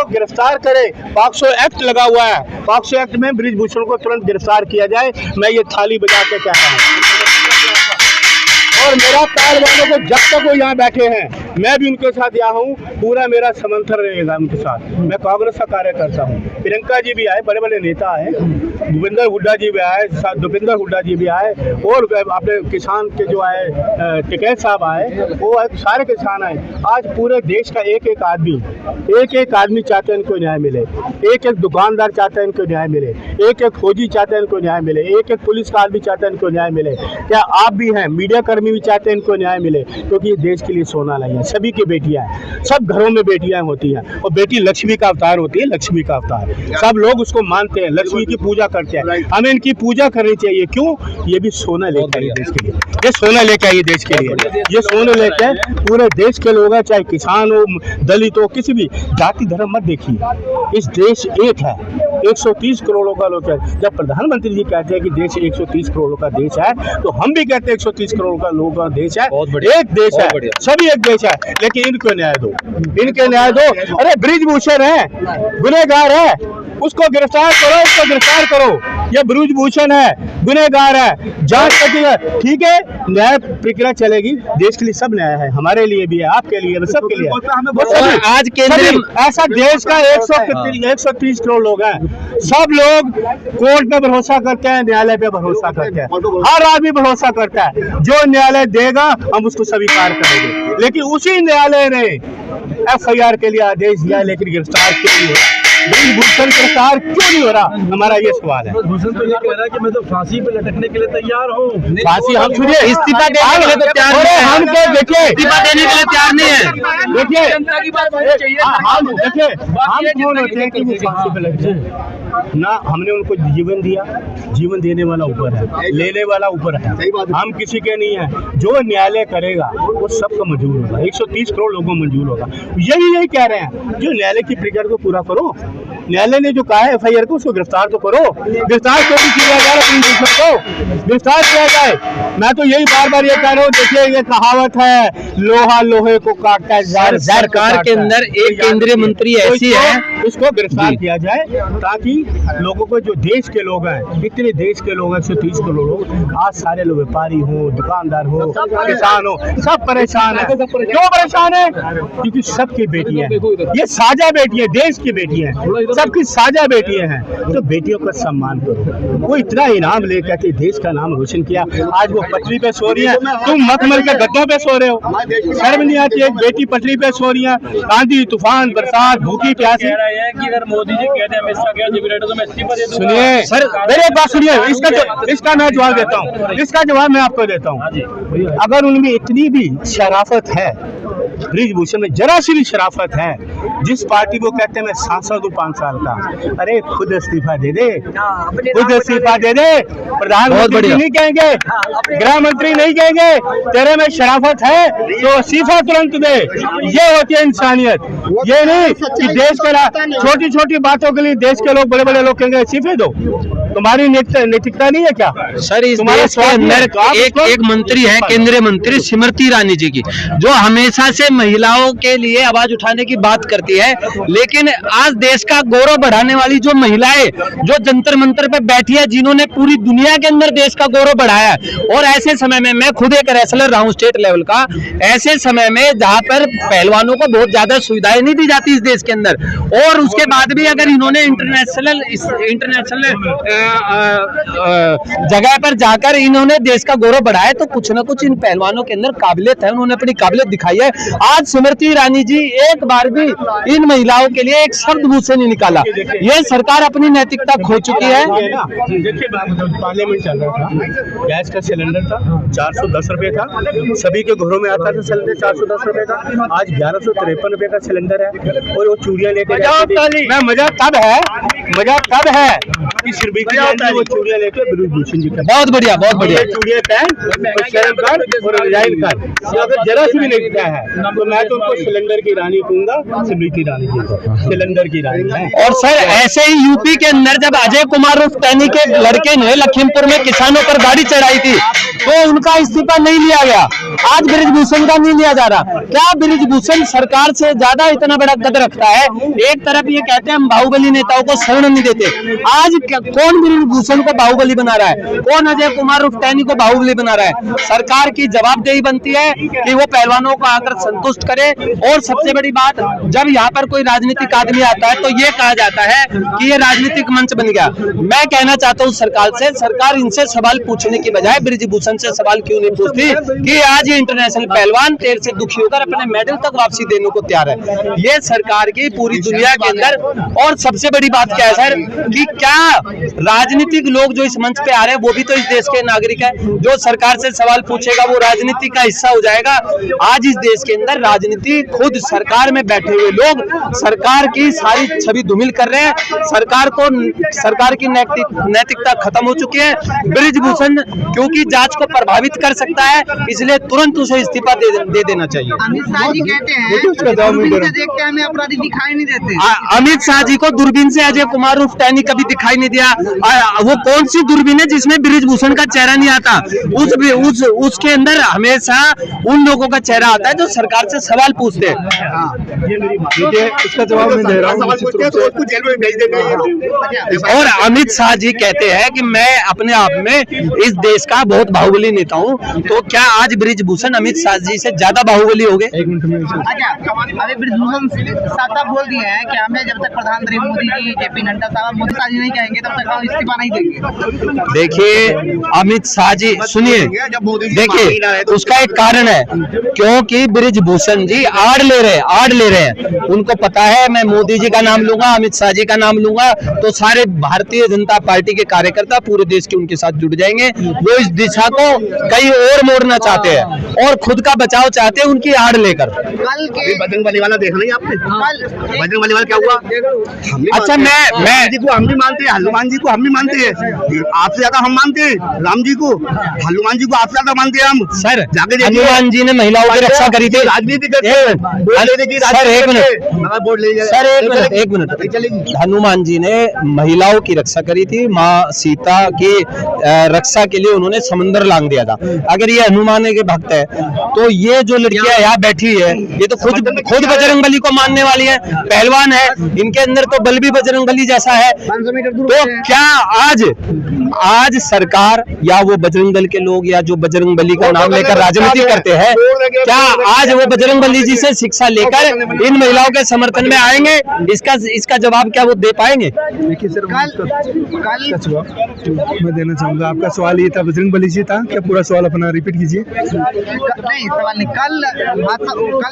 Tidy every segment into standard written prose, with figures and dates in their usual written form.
गिरफ्तार करे। POCSO act लगा हुआ है, पॉक्सो एक्ट में बृजभूषण को तुरंत गिरफ्तार किया जाए। मैं ये थाली बजा के कह रहा हूँ और मेरा पैर वालों को जब तक वो यहाँ बैठे हैं मैं भी उनके साथ यहाँ हूँ, पूरा मेरा समर्थन रहेगा उनके साथ। मैं कांग्रेस का कार्यकर्ता हूँ। प्रियंका जी भी आए, बड़े बड़े नेता आए, भूपेंद्र हुड्डा जी भी आए, दीपेंद्र हुड्डा जी भी आए और अपने किसान के जो आए टिकैत साहब आए, वो सारे किसान आए। आज पूरे देश का एक एक आदमी चाहते हैं इनको न्याय मिले, एक एक दुकानदार चाहते हैं इनको न्याय मिले, एक एक फौजी चाहते हैं इनको न्याय मिले, एक एक पुलिस का आदमी चाहते हैं इनको न्याय मिले। क्या आप भी हैं, मीडिया कर्मी भी चाहते हैं इनको न्याय मिले, क्योंकि ये देश के लिए सोना नहीं है। सभी की बेटियां हैं, सब घरों में बेटियां होती हैं और बेटी लक्ष्मी का अवतार होती है, लक्ष्मी का अवतार। सब लोग उसको मानते हैं, लक्ष्मी की पूजा करते हैं, हमें इनकी पूजा करनी चाहिए। क्यों? ये भी सोना लेके आई देश के लिए, ये सोना लेके आई देश के लिए, ये सोना लेके पूरे देश के लोग हैं, चाहे किसान हो, दलित हो, किसी भी जाति धर्म मत देखिए। इस देश एक है, 130 करोड़ों का लोग है। जब प्रधानमंत्री जी कहते हैं कि देश 130 करोड़ का देश है, तो हम भी कहते हैं 130 करोड़ का लोगों का देश है, एक देश है, सभी एक देश है। लेकिन इनको न्याय दो, इनके न्याय दो। अरे बृजभूषण है, गुनहगार है, उसको गिरफ्तार करो, उसको गिरफ्तार करो। ये बृजभूषण है, गुनहगार है, जांच करती ठीक है, न्याय प्रक्रिया चलेगी। देश के लिए सब न्याय है, हमारे लिए भी है, आपके लिए भी, सबके लिए। आज केंद्र ऐसा देश का 130 करोड़ लोग हैं, सब लोग कोर्ट पे भरोसा करते हैं, न्यायालय पे भरोसा करते हैं, हर आदमी भरोसा करता है। जो न्यायालय देगा हम उसको स्वीकार करेंगे। लेकिन उसी न्यायालय ने FIR के लिए आदेश दिया, लेकिन गिरफ्तार क्यों नहीं हो रहा? बृजभूषण गिरफ्तार क्यों नहीं हो रहा? हमारा ये सवाल है। भूषण तो ये कह रहा है कि मैं तो फांसी पे लटकने के लिए तैयार हूँ। फांसी हम सुनिए, इस्तीफा देने के लिए तो तैयार नहीं है। हम तो देखिए, इस्तीफा देने के लिए तैयार नहीं है। देखिए जनता की बात चाहिए, हम देखिए हम कौन होते हैं कि वो फांसी पे लग जाए? ना हमने उनको जीवन दिया, जीवन देने वाला ऊपर है, लेने वाला ऊपर है, हम किसी के नहीं है। जो न्यायालय करेगा वो सबको मंजूर होगा, 130 करोड़ लोगों को मंजूर होगा। यही कह रहे हैं, जो न्यायालय की प्रक्रिया को पूरा करो। न्यायालय ने जो कहा है FIR को, उसको गिरफ्तार तो करो, गिरफ्तार क्यों नहीं किया जा रहा? गिरफ्तार किया जाए। मैं तो यही बार बार ये कह रहा हूँ। देखिए ये कहावत है, लोहा लोहे को काटता है, सरकार के अंदर एक केंद्रीय मंत्री ऐसी है, इसको गिरफ्तार किया जाए, ताकि लोगों को, जो देश के लोग हैं, इतने देश के लोग हैं, 130 करोड़ लोग, आज सारे लोग व्यापारी हो, दुकानदार हो, किसान हो, सब परेशान है। क्यों परेशान है? क्योंकि सबकी बेटियां हैं, ये साझा बेटी है, देश की बेटी है, सबकी साझा बेटियां हैं। तो बेटियों का सम्मान करो। वो इतना इनाम लेकर के देश का नाम रोशन किया, आज वो पटरी पे सो रही है, तुम मखमल के गद्दों पे सो रहे हो। शर्म नहीं आती? एक बेटी पटरी पे सो रही है, आंधी तूफान बरसात भूखी प्यासी। कि अगर मोदी जी कहते हैं मैं तो मैं इस्तीफा दे दूंगा। सुनिए सर, मेरी एक बात सुनिए, इसका मैं जवाब देता हूँ, इसका जवाब मैं आपको देता हूँ। अगर उनमें इतनी भी शराफत है, बृजभूषण में जरा सी भी शराफत है, जिस पार्टी को कहते हैं मैं सांसद हूँ 5 साल का, अरे खुद इस्तीफा दे दे, खुद इस्तीफा दे दे। प्रधानमंत्री नहीं कहेंगे, गृह मंत्री नहीं कहेंगे तेरे में शराफत है तो इस्तीफा तुरंत दे। ये होती है इंसानियत। ये नहीं कि देश के छोटी छोटी बातों के लिए देश के लोग, बड़े बड़े लोग कहेंगे इस्तीफे दो। तुम्हारी नैतिकता नहीं है क्या? सर इस देश के अंदर एक मंत्री है, केंद्रीय मंत्री स्मृति ईरानी जी की, जो हमेशा से महिलाओं के लिए आवाज उठाने की बात करती है। लेकिन आज देश का गौरव बढ़ाने वाली जो महिलाएं, जो जंतर मंतर पे बैठी है, जिन्होंने पूरी दुनिया के अंदर देश का गौरव बढ़ाया है, और ऐसे समय में, मैं खुद एक रेसलर रहा हूँ स्टेट लेवल का, ऐसे समय में जहाँ पर पहलवानों को बहुत ज्यादा सुविधाएं नहीं दी जाती इस देश के अंदर, और उसके बाद भी अगर इन्होंने इंटरनेशनल जगह पर जाकर इन्होंने देश का गौरव बढ़ाया, तो कुछ ना कुछ इन पहलवानों के अंदर काबिलियत है, उन्होंने अपनी काबिलियत दिखाई है। आज स्मृति ईरानी जी एक बार भी इन महिलाओं के लिए एक शब्द मुंह से नहीं निकाला। ये सरकार अपनी नैतिकता खो चुकी है। देखिए पार्लियामेंट चल रहा था, गैस का सिलेंडर था 410 रुपए था, सभी के घरों में आता था सिलेंडर 410 रुपए का। आज 1153 रुपए का सिलेंडर है, और वो चूड़ियां लेके मजा तब है कि स्मृति वो चूड़ियां लेके बृजभूषण जी का बहुत बढ़िया चूड़ियां पहन और शर्म कर और रिजाइन कर। अगर जरा सी भी नहीं दिया है तो मैं तो उनको सिलेंडर की रानी कहूंगा, स्मृति ईरानी जी को सिलेंडर की रानी है। और सर ऐसे ही यूपी के अंदर जब अजय कुमार उर्फ टैनी के लड़के ने लखीमपुर में किसानों पर गाड़ी चढ़ाई थी, तो उनका इस्तीफा नहीं लिया गया। आज बृजभूषण का नहीं लिया जा रहा। क्या बृजभूषण सरकार से ज्यादा इतना बड़ा कद रखता है? एक तरफ ये कहते हैं हम बाहुबली नेताओं को शरण नहीं देते, आज कौन बृजभूषण को बाहुबली बना रहा है? कौन अजय कुमार उर्फ टैनी को बाहुबली बना रहा है? सरकार की जवाबदेही बनती है कि वो पहलवानों को आकर संतुष्ट करे। और सबसे बड़ी बात, जब यहाँ पर कोई राजनीतिक आदमी आता है तो ये कहा जाता है कि ये राजनीतिक मंच बन गया। मैं कहना चाहता हूँ सरकार से, सरकार इनसे सवाल पूछने की बजाय बृजभूषण से सवाल क्यों नहीं पूछती कि आज ये इंटरनेशनल पहलवान तेल से दुखी होकर अपने मेडल तक वापसी देने को तैयार है। ये सरकार की पूरी दुनिया के अंदर। और सबसे बड़ी बात क्या है सर, कि क्या राजनीतिक लोग जो इस मंच पे आ रहे हैं वो भी तो इस देश के नागरिक है। जो सरकार से सवाल पूछेगा वो राजनीति का हिस्सा हो जाएगा। आज इस देश के अंदर राजनीति, खुद सरकार में बैठे हुए लोग सरकार की सारी छवि धूमिल कर रहे हैं। सरकार की नैतिकता खत्म हो चुकी है। बृजभूषण क्योंकि जांच को प्रभावित कर सकता है, इसलिए तुरंत उसे इस्तीफा दे देना चाहिए। अमित शाह जी कहते हैं दूरबीन से देखते हैं, हमें अपराधी दिखाई नहीं देते। अमित शाह जी को दूरबीन से अजय कुमार उर्फ टैनी कभी दिखाई नहीं दिया। वो कौन सी दूरबीन है जिसमें बृजभूषण का चेहरा नहीं आता? उसके अंदर हमेशा उन लोगों का चेहरा आता है जो सरकार से सवाल पूछते हैं। इसका जवाब मैं दे रहा हूँ। और अमित शाह जी कहते हैं कि मैं अपने आप में इस देश का बहुत बाहुबली नेता हूँ, तो क्या आज बृजभूषण अमित शाह जी से ज्यादा बाहुबली हो गए? अच्छा, अभी बृजभूषण साहब बोल दिए हैं कि हमें जब तक प्रधानमंत्री मोदी जी, जेपी नड्डा साहब मोदी शाह जी नहीं कहेंगे तब तक हम इस्तीफा नहीं देंगे। देखिए अमित शाह जी, सुनिए, देखिए उसका एक कारण है, क्योंकि बृजभूषण जी आड़ ले रहे हैं। उनको पता है मैं मोदी जी का नाम लूंगा, अमित शाह जी का नाम लूंगा तो सारे भारतीय जनता पार्टी के कार्यकर्ता पूरे देश के उनके साथ जुड़ जाएंगे। वो इस दिशा को कहीं और मोड़ना चाहते हैं और खुद का बचाव चाहते हैं उनकी आड़ लेकर। कल के बजरंगबली वाला देखा नहीं आपने? बजरंगबली वाला क्या हुआ? अच्छा, मैं जी को हम भी मानते हैं, हनुमान जी को हम भी मानते हैं, आपसे ज्यादा हम मानते हैं राम जी को, हनुमान जी को आपसे ज्यादा मानते हैं हम। सर, जाके हनुमान जी ने महिलाओं की रक्षा करी थी। राजनीति करते हैं। सर एक मिनट, हनुमान जी ने महिलाओं की रक्षा करी थी। माँ सीता की रक्षा के लिए उन्होंने समंदर लांग दिया था। अगर ये हनुमान के भक्त है तो ये जो लड़कियां यहाँ बैठी है ये तो खुद बजरंगबली को मानने वाली है, पहलवान है, इनके अंदर तो बल भी बजरंगबली जैसा है। तो क्या आज सरकार या वो बजरंगदल के लोग या जो बजरंगबली का नाम लेकर राजनीति करते हैं, क्या आज वो बजरंगबली जी से शिक्षा लेकर इन महिलाओं के समर्थन में आएंगे? इसका जवाब क्या वो दे पाएंगे? देखिए सर, कल मैं देना चाहूंगा। आपका सवाल ये था बजरंगबली जी था क्या? पूरा सवाल अपना रिपीट कीजिए। नहीं, सवाल नहीं। कल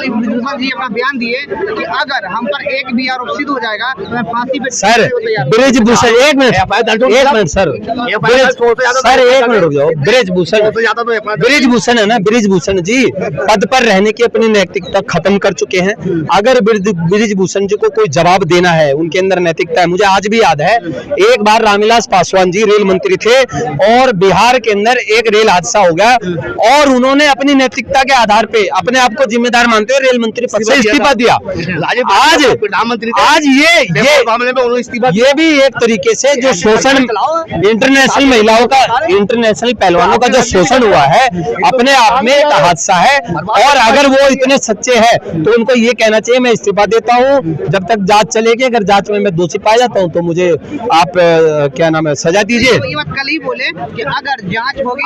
बृजभूषण जी अपना बयान दिए कि अगर हम पर एक भी आरोप सिद्ध हो जाएगा तो मैं फांसी पे। सर बृजभूषण, एक मिनट सर, एक मिनट रुक जाओ। बृजभूषण है ना, बृजभूषण जी पद पर रहने की अपनी नैतिकता खत्म कर चुके हैं। अगर बृजभूषण जी को कोई जवाब देना है, उनके अंदर नैतिकता है। मुझे आज भी याद है, एक बार रामविलास पासवान जी रेल मंत्री थे और बिहार के अंदर एक रेल हादसा हो गया और उन्होंने अपनी नैतिकता के आधार पे अपने आप को जिम्मेदार मानते हुए रेल मंत्री पद से इस्तीफा दिया। आज ये भी एक तरीके से जो शोषण, इंटरनेशनल महिलाओं का, इंटरनेशनल पहलवानों का जो शोषण हुआ है अपने आप में एक हादसा है। और अगर वो इतने सच्चे हैं तो उनको ये कहना चाहिए मैं इस्तीफा देता हूँ जब तक जांच चलेगी। अगर जांच में मैं दोषी पाया जाता हूँ तो मुझे आप क्या नाम है सजा दीजिए। कल ही बोले कि अगर जांच होगी,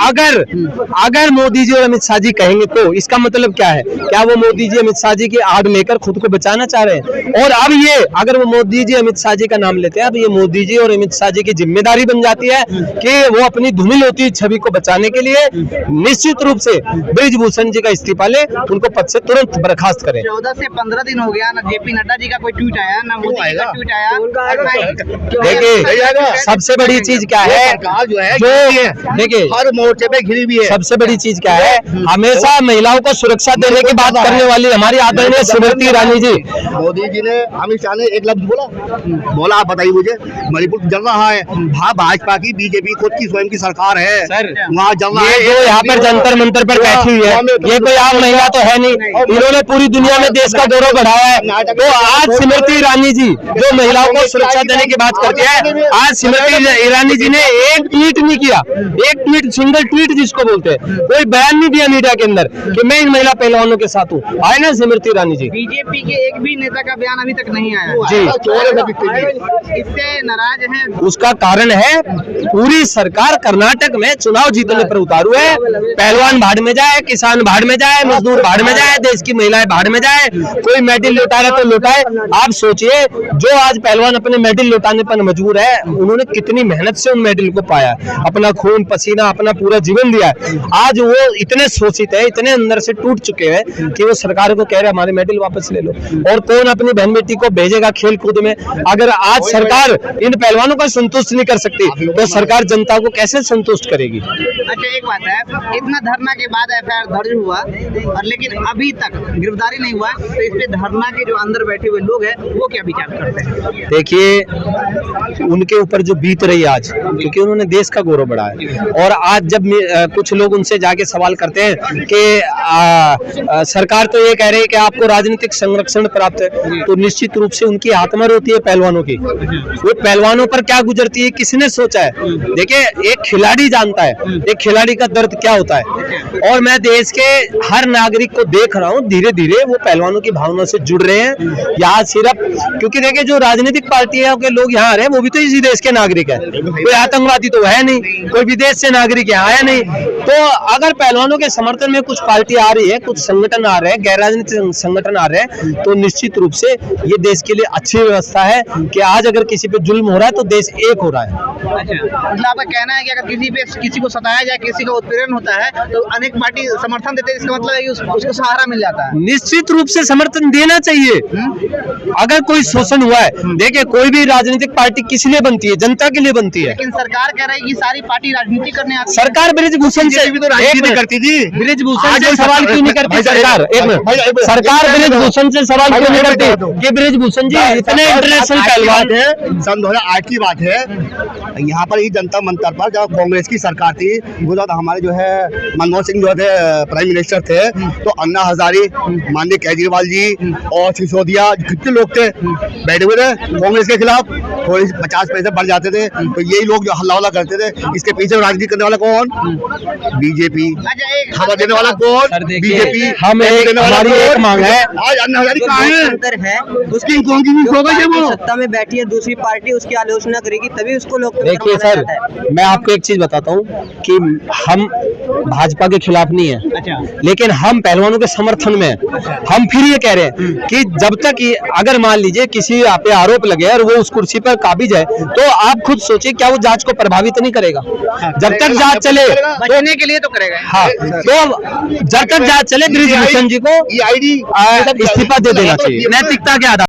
अगर मोदी जी और अमित शाह जी कहेंगे तो इसका मतलब क्या है? क्या वो मोदी जी अमित शाह जी की आड़ लेकर खुद को बचाना चाह रहे हैं? और अब ये अगर वो मोदी जी अमित शाह जी का नाम लेते हैं, अब ये मोदी जी और अमित शाह जी की जिम्मेदारी बन जाती है कि वो अपनी धूमिल होती छवि को बचाने के लिए निश्चित रूप से बृजभूषण जी का इस्तीफा ले, उनको पद से तुरंत बर्खास्त करें। 14 से 15 दिन हो गया, ना जेपी नड्डा जी का कोई ट्वीट आया, ना मोदी जी का ट्वीट आया। देखिए सबसे बड़ी चीज क्या है, देखिए हर मोर्चे पे घिरी हुई है। सबसे बड़ी चीज क्या है, हमेशा महिलाओं को सुरक्षा देने की बात करने वाली हमारी आदरणीय स्मृति ईरानी जी। मोदी जी ने, अमित शाह ने एक लफ्ज बोला, आप बताइए मुझे, मणिपुर जल रहा है, भाजपा की, बीजेपी खुद की स्वयं की सरकार है सर, वहाँ जल रहा है। जो यहाँ पर जंतर मंतर पर बैठी हुई है ये कोई आम महिला तो है नहीं, इन्होंने पूरी दुनिया में देश का गौरव बढ़ाया है। तो आज स्मृति ईरानी जी जो महिलाओं को सुरक्षा देने की बात करती है, आज स्मृति ईरानी जी ने एक ट्वीट नहीं किया, एक ट्वीट, सिंगल ट्वीट जिसको बोलते हैं, कोई बयान नहीं दिया दिया मीडिया के अंदर कि मैं इन महिला पहलवानों के साथ हूँ। आए ना स्मृति ईरानी जी। बीजेपी के एक भी नेता का बयान अभी तक नहीं आया जी। इससे नाराज हैं। उसका कारण है पूरी सरकार कर्नाटक में चुनाव जीतने पर उतारू है। पहलवान भाड़ में जाए, किसान भाड़ में जाए, मजदूर भाड़ में जाए, देश की महिलाएं भाड़ में जाए, कोई मेडल लौटा रहा तो लौटाए। आप सोचिए जो आज पहलवान अपने मेडल लौटाने पर मजबूर है, उन्होंने कितनी मेहनत से उन मेडल को पाया, अपना खून पसीना अपना पूरा जीवन दिया है। आज वो इतने शोषित है, इतने अंदर से टूट चुके हैं कि वो सरकार को कह रहे हमारे मेडल वापस ले लो। और कौन अपनी बहन बेटी को भेजेगा खेल कूद में? अगर आज सरकार इन पहलवानों को संतुष्ट नहीं कर सकती तो सरकार जनता को कैसे संतुष्ट करेगी? अच्छा एक बात है, इतना धरना के बाद एफआईआर दर्ज हुआ और लेकिन अभी तक गिरफ्तारी नहीं हुआ, तो इस पे धरना के जो अंदर बैठे हुए लोग हैं वो क्या विचार करते हैं? देखिए उनके ऊपर जो बीत रही आज, क्योंकि उन्होंने देश का गौरव बढ़ाया। और आज जब कुछ लोग उनसे जाके सवाल करते हैं कि सरकार तो ये कह रही है कि आपको राजनीतिक संरक्षण प्राप्त है, तो निश्चित रूप से उनकी आत्मा रोती है पहलवानों की। वो पहलवानों पर क्या गुजरती है किसने सोचा है? देखिए एक खिलाड़ी जानता है एक खिलाड़ी का दर्द क्या होता है। और मैं देश के हर नागरिक को देख रहा हूँ धीरे धीरे वो पहलवानों की भावना से जुड़ रहे हैं। यहाँ सिर्फ क्योंकि देखिए जो राजनीतिक पार्टियों के लोग यहाँ आ रहे हैं वो भी तो इसी देश के नागरिक है, कोई आतंकवादी तो है नहीं, कोई विदेश से नागरिक यहाँ आया नहीं। तो अगर पहलवानों के समर्थन में कुछ पार्टी आ रही है, कुछ संगठन आ रहे हैं, गैर राजनीतिक संगठन आ रहे हैं, तो निश्चित रूप से ये देश के लिए अच्छी व्यवस्था है कि आज अगर किसी पे जुल्म हो रहा है तो देश एक हो रहा है। अच्छा मतलब आपका कहना है कि अगर किसी को सताया जाए, किसी का उत्पीड़न होता है तो अनेक पार्टी समर्थन देते हैं, इसका मतलब है कि उसको सहारा मिल जाता है। निश्चित रूप से समर्थन देना चाहिए। अगर कोई शोषण हुआ है, देखिए कोई भी राजनीतिक पार्टी किस लिए बनती है? जनता के लिए बनती है। लेकिन सरकार कह रही है कि सारी पार्टी राजनीति करने आती है। सरकार ब्रिजभूषण से भी तो राजनीति करती थी। ब्रिजभूषण से सवाल क्यों नहीं करती सरकार? एक मिनट, सरकार ब्रिजभूषण से सवाल क्यों नहीं करती कि ब्रिजभूषण जी इतने इंटरनेशनल पहलवान है? सन 2008 की बात है, यहाँ पर ही जनता मंतर पर जब कांग्रेस की सरकार थी, गुजरात हमारे जो है मनमोहन सिंह जो थे प्राइम मिनिस्टर थे, तो अन्ना हजारे, माननीय केजरीवाल जी और सिसोदिया कितने लोग थे बैठे हुए थे कांग्रेस के खिलाफ। थोड़ी 50 पैसे बढ़ जाते थे तो यही लोग जो हल्ला वल्ला करते थे। इसके पीछे राजनीति करने वाला कौन? बीजेपी। खबर देने वाला कौन? बीजेपी। हमारी एक मांग है, आज अन्ना हजारे कहाँ है? अंतर है उसकी कौन की वो सत्ता में बैठी है, दूसरी पार्टी उसकी आलोचना करेगी तभी उसको लोग। देखिए सर, मैं आपको एक चीज बताता हूँ कि हम भाजपा के खिलाफ नहीं है, अच्छा लेकिन हम पहलवानों के समर्थन में हैं। हम फिर ये कह रहे हैं कि जब तक अगर मान लीजिए किसी पे आरोप लगे और वो उस कुर्सी पर काबिज है, तो आप खुद सोचिए क्या वो जांच को प्रभावित नहीं करेगा? जब तक जांच चले, बचने के लिए तो करेगा। हाँ, तो जब तक जांच चले ब्रिजभूषण जी को ईडी इस्तीफा दे देना चाहिए नैतिकता के आधार।